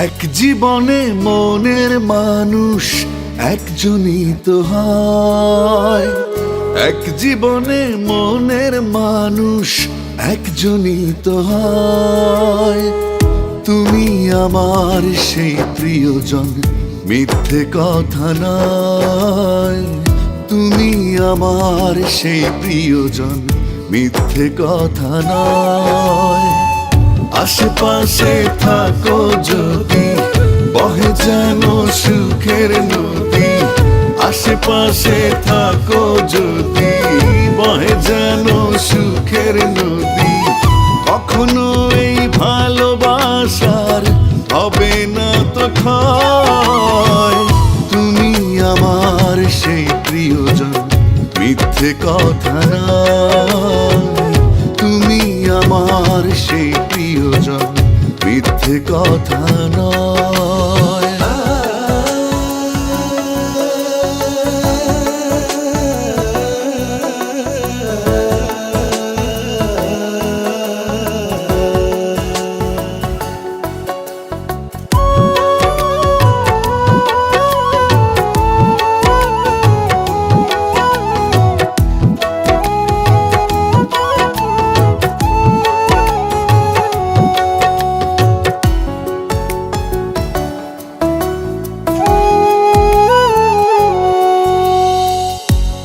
এক জীবনে মনের মানুষ একজনই তো হয়। এক জীবনে মনের মানুষ একজনই তো হয়। তুমি আমার সেই প্রিয়জন, মিথ্যে কথা নয়। তুমি আমার সেই প্রিয়জন, মিথ্যে কথা নয়। আশেপাশে থাকো যদি, বহে যেন সুখের নদী। আশেপাশে থাকো যদি, বহে যেন সুখের নদী। কখনো এই ভালোবাসার হবে না তো ক্ষয়। তুমি আমার সেই প্রিয়জন, মিথ্যে কথা নয়। তুমি আমার সেই প্রিয়জন, মিথ্যে কথা নয়।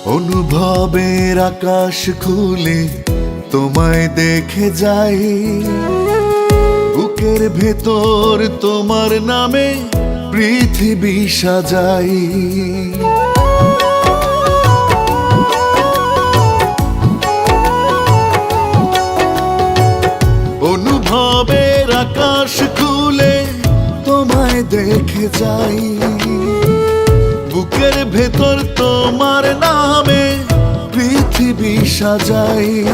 অনুভবের আকাশ খুলে তোমায় দেখে যাই। বুকের ভেতর তোমার নামে পৃথিবী সাজাই। অনুভবের আকাশ খুলে তোমায় দেখে যাই। বুকের ভেতর তোমার নামে পৃথিবী সাজাই।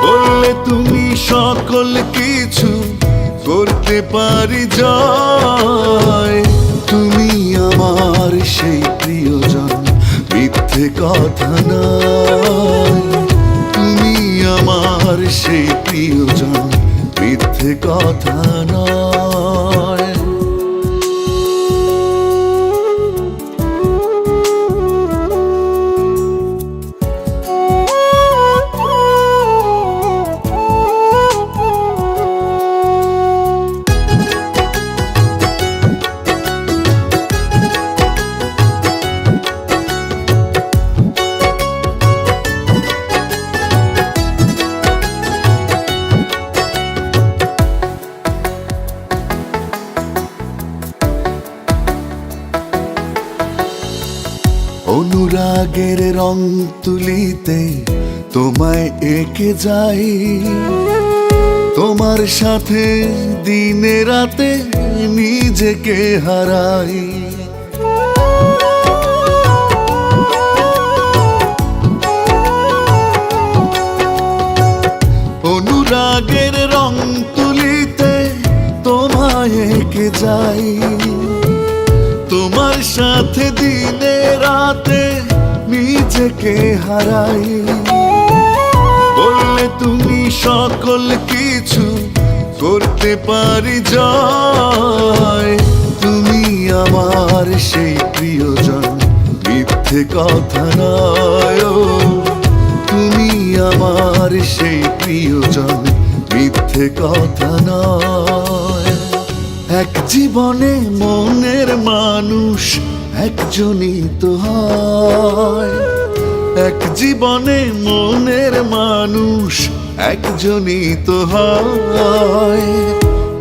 বললে তুমি সকল কিছু করতে পারি জয়। তুমি আমার সেই প্রিয়জন, মিথ্যে কথা নয়। তুমি আমার সেই প্রিয়জন, মিথ্যে কথা নয়। অনুরাগের রং তুলিতে তোমায় এঁকে যাই। তোমার সাথে দিনে রাতে নিজেকে হারাই। অনুরাগের রং তুলিতে তোমায় এঁকে যাই। তোমার সাথে দিনে রাতে নিজেকে হারাই। বললে তুমি সকল কিছু করতে পারি জয়। তুমি আমার সেই প্রিয়জন, মিথ্যে কথা নয়। তুমি আমার সেই প্রিয়জন, মিথ্যে কথা নয়। এক জীবনে মনের মানুষ একজনই তো হয়। এক জীবনে মনের মানুষ একজনই তো হয়।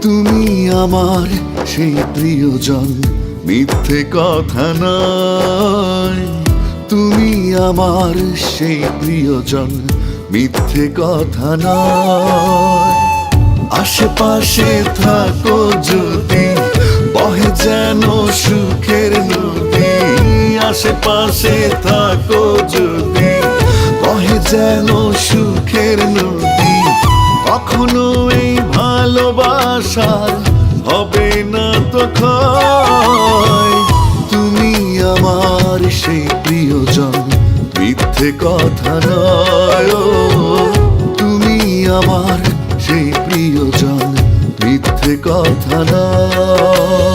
তুমি আমার সেই প্রিয়জন, মিথ্যে কথা নয়। তুমি আমার সেই প্রিয়জন, মিথ্যে কথা নয়। আশেপাশে থাকো যদি, বহে যেন সুখের নদী। আশেপাশে থাকো যদি, বহে যেন সুখের নদী। কখনো এই ভালোবাসার হবে না তো ক্ষয়। তুমি আমার সেই প্রিয়জন, মিথ্যে কথা নয়। ও, তুমি আমার সেই প্রিয়জন, মিথ্যে কথা নয়।